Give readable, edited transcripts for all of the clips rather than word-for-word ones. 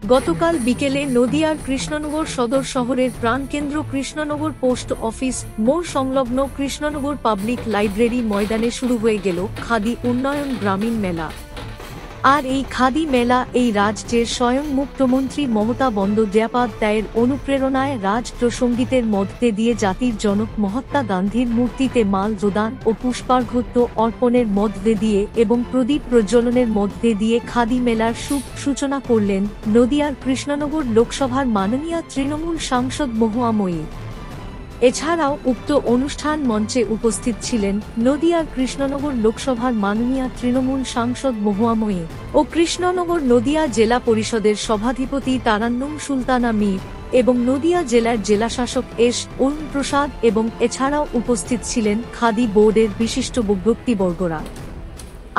গতকাল বিকেলে নদিয়ার কৃষ্ণনগর সদর শহরের প্রাণকেন্দ্র কৃষ্ণনগর পোস্ট অফিস মোড় সংলগ্ন কৃষ্ণনগর পাবলিক লাইব্রেরি ময়দানে শুরু হয়ে গেল খাদি উন্নয়ন গ্রামীণ মেলা। আর এই খাদি মেলা এই রাজ্যের স্বয়ং মুখ্যমন্ত্রী মমতা বন্দ্যোপাধ্যায়ের অনুপ্রেরণায় রাষ্ট্রসঙ্গীতের মধ্যে দিয়ে জাতির জনক মহাত্মা গান্ধীর মূর্তিতে মাল প্রদান ও পুষ্পার্ঘ্য অর্পণের মধ্যে দিয়ে এবং প্রদীপ প্রজ্বলনের মধ্যে দিয়ে খাদি মেলার শুভ সূচনা করলেন নদিয়ার কৃষ্ণনগর লোকসভার মাননীয় তৃণমূল সাংসদ মহুয়াময়ী। এছাড়াও উক্ত অনুষ্ঠান মঞ্চে উপস্থিত ছিলেন নদিয়ার কৃষ্ণনগর লোকসভার মাননীয় তৃণমূল সাংসদ মহুয়াময়ী ও কৃষ্ণনগর নদিয়া জেলা পরিষদের সভাধিপতি তারান্নুম সুলতানা মীর এবং নদিয়া জেলার জেলাশাসক এস অরুণ প্রসাদ এবং এছাড়াও উপস্থিত ছিলেন খাদি বোর্ডের বিশিষ্ট ব্যক্তিবর্গরা।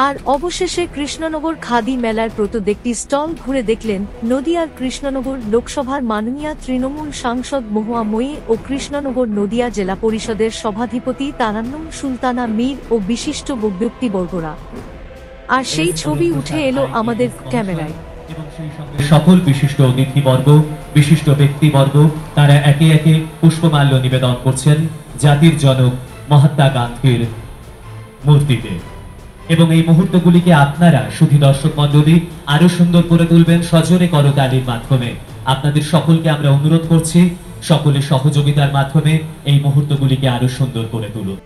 আর অবশেষে কৃষ্ণনগর খাদি মেলার প্রত্যেকটি স্টল ঘুরে দেখলেন নদিয়ার কৃষ্ণনগর লোকসভার মাননীয় তৃণমূল সাংসদ মহুয়াময়ী ও কৃষ্ণনগর নদিয়া জেলা পরিষদের সভাধিপতি তারান্নুম সুলতানা মীর ও বিশিষ্ট ব্যক্তিবর্গরা। আর সেই ছবি উঠে এলো আমাদের ক্যামেরায়। এবং সেই সঙ্গে সকল বিশিষ্ট অতিথিবর্গ, বিশিষ্ট ব্যক্তিবর্গ তারা একে একে পুষ্পমাল্য নিবেদন করছেন জাতির জনক মহাত্মা গান্ধীর মূর্তিতে। এবং এই মুহূর্তগুলিকে আপনারা শুধু দর্শক মণ্ডলী আরো সুন্দর করে তুলবেন সজোরে করতালির মাধ্যমে। আপনাদের সকলকে আমরা অনুরোধ করছি সকলের সহযোগিতার মাধ্যমে এই মুহূর্তগুলিকে আরো সুন্দর করে তুলুন।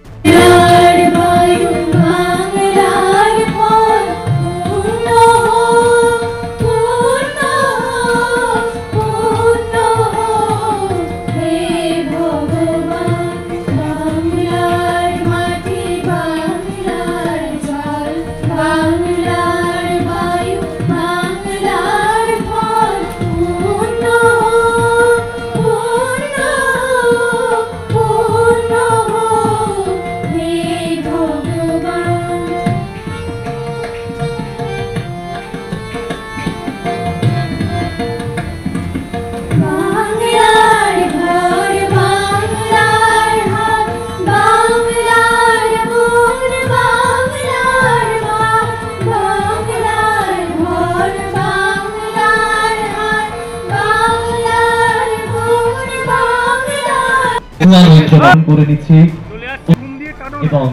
করে নিচ্ছি এবং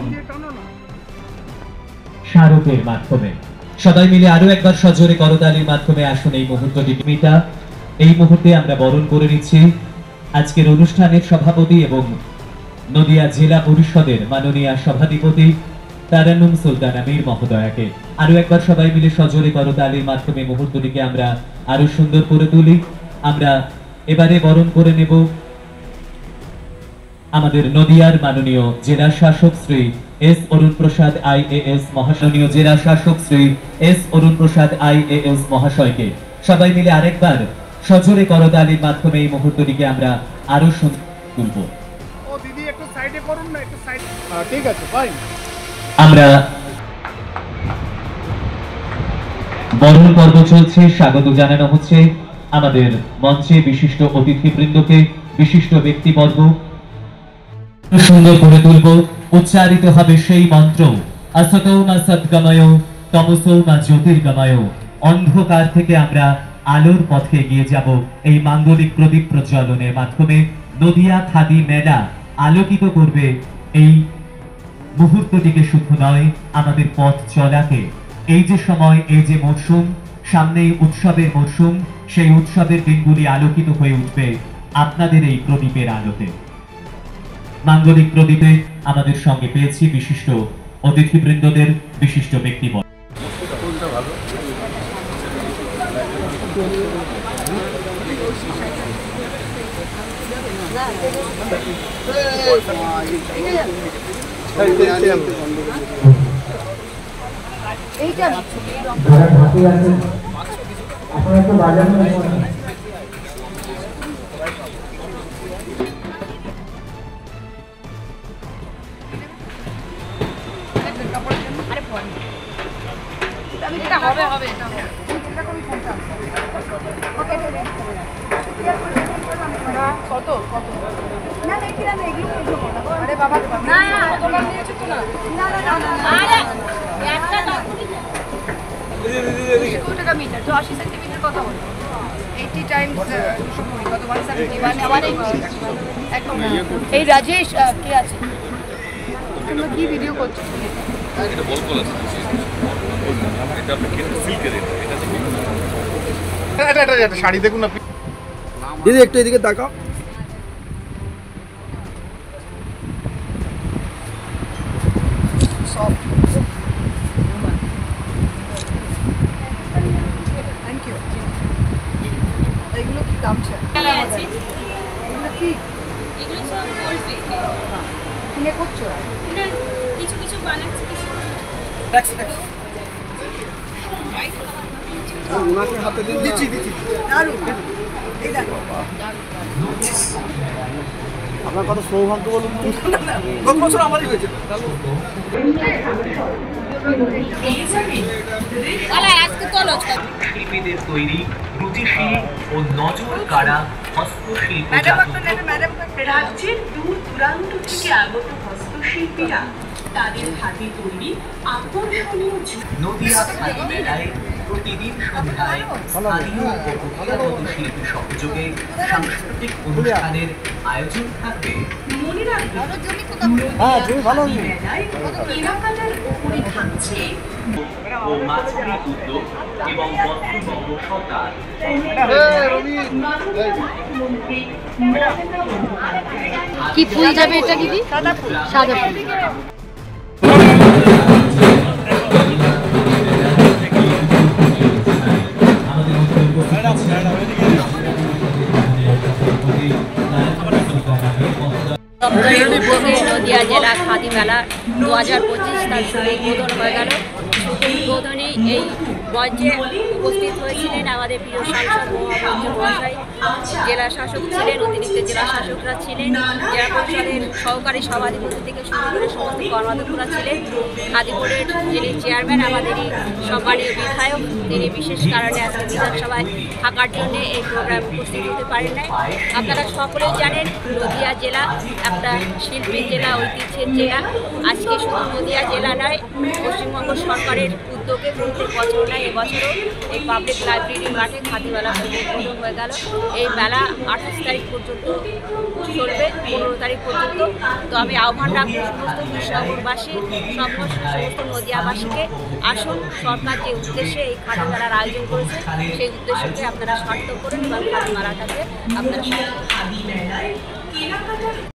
স্মারকের মাধ্যমে সবাই মিলে আরো একবার সজোরে করতালির মাধ্যমে আসুন এই মুহূর্তটি এই মুহূর্তে আমরা বরণ করে নিচ্ছি আজকের অনুষ্ঠানের সভাপতি এবং নদিয়া জেলা পরিষদের মাননীয় সভাধিপতি তারান্নুম সুলতানা মীর মহোদয়াকে। আরো একবার সবাই মিলে সজোরে করতালির মাধ্যমে মুহূর্তটিকে আমরা আরো সুন্দর করে তুলি। আমরা এবারে বরণ করে নেব আমাদের নদিয়ার মাননীয় জেলা শাসক শ্রী এস অরুণ প্রসাদ আইএএস মহাশয়, জেলা শাসক শ্রী এস অরুণ প্রসাদ আইএএস মহাশয়কে। সবাই মিলে আরেকবার সজোরে করতালির মাধ্যমে এই মুহূর্তটিকে আমরা আরো সুন্দর তুলব। ও দিদি একটু সাইডে করুন না, একটু সাইড। ঠিক আছে, ফাইন। আমরা বরণ পর্ব চলছে। স্বাগত জানানো হচ্ছে আমাদের মঞ্চে বিশিষ্ট অতিথিবৃন্দকে, বিশিষ্ট ব্যক্তিবর্গ। সুন্দর করে তুলব, উচ্চারিত হবে সেই মন্ত্র আসতো মা সদ্গময় তমসো মা জ্যোতির্গময়। অন্ধকার থেকে আমরা আলোর পথে এগিয়ে যাব এই মাঙ্গলিক প্রদীপ প্রজ্বলনের মাধ্যমে। নদিয়া খাদি মেলা আলোকিত করবে এই মুহূর্তটিকে, শুধু নয় আমাদের পথ চলাকে। এই যে সময়, এই যে মরশুম, সামনেই উৎসবের মরশুম, সেই উৎসবের দিনগুলি আলোকিত হয়ে উঠবে আপনাদের এই প্রদীপের আলোতে। মাঙ্গলিক প্রদীপে আমাদের সঙ্গে পেয়েছি বিশিষ্ট অতিথিবৃন্দদের, বিশিষ্ট ব্যক্তিবর্গ। 80 টাইমস 220 কত 171 আবার একদম এই রাজেশ কে আছে তোমরা কি ভিডিও করছো এটা বল বল আছে এটা আপনি কিন্তু ফিল করেন এটা শাড়ি দেখুন না দিদি একটু এদিকে তাকাও থ্যাংক ইউ এগুলো কি দাম আছে এগুলো কি এগুলো সব গোল্ড প্লেটেড কিনে করছো কিছু কিছু বানাচ্ছি কিছু ওনাকে হাতে দিন দিচ্ছি দারুণ এই দেখো আপনার কত সৌভাগ্য বলুন গত বছর আমারই হয়েছে আজকে চলো শিল্পীদের তৈরি রুচিশীল ও নজর কাড়া হস্তশিল্প রাজ্যের দূর দূরান্ত থেকে আগত হস্তশিল্পীরা তাদের হাতে তৈরি আকর্ষণীয় নদিয়া খাদি মেলায় প্রতিদিন সন্ধ্যায় স্থানীয় ও বহিরাগত শিল্পী সহযোগে সাংস্কৃতিক অনুষ্ঠানের আয়োজন থাকবে। মনে রাখবেন ভালো মেলায় কেনাকাটার উপরে থাকছে ও মাঝারি উদ্যোগ এবং বঙ্গবঙ্গ সরকার কি ফুল যাবে এটা দিদি সাদা ফুল নদিয়া জেলা খাদি মেলা 2025 তার শুভ উদ্বোধন হয়ে গেল। শুভ উদ্বোধনে এই মঞ্চে উপস্থিত হয়েছিলেন আমাদের প্রিয় সাংসদ মহামন্ত্রী মহাশয়, জেলা শাসক ছিলেন, অতিরিক্ত জেলা শাসকরা ছিলেন, জেলা পরিষদের সহকারী সভাধিপতি থেকে শুরু করে সমস্ত কর্মাধ্যক্ষরা ছিলেন। খাদি বোর্ডের যিনি চেয়ারম্যান আমাদেরই সম্মানীয় বিধায়ক, তিনি বিশেষ কারণে আজকে বিধানসভায় থাকার জন্য এই প্রোগ্রাম উপস্থিত হতে পারেন নাই। আপনারা সকলেই জানেন নদিয়া জেলা একটা শিল্পী জেলা, ঐতিহ্যের জেলা। আজকে শুধু নদিয়া জেলা নয়, পশ্চিমবঙ্গ সরকারের উদ্যোগে প্রত্যেক বছর নয় এবছরও এই পাবলিক লাইব্রেরি মাঠে খাদি মেলা উদ্বোধন হয়ে গেল। এই মেলা 28 তারিখ পর্যন্ত চলবে, 15 তারিখ পর্যন্ত। তো আমি আহ্বান রাখবো সমস্ত কৃষ্ণনগরবাসী, সমস্ত নদিয়াবাসীকে, আসুন সরকার যে উদ্দেশ্যে এই খাদি মেলার আয়োজন করেছে সেই উদ্দেশ্যকে আপনারা সার্থক করুন এবং খাদি মেলাটাকে আপনারা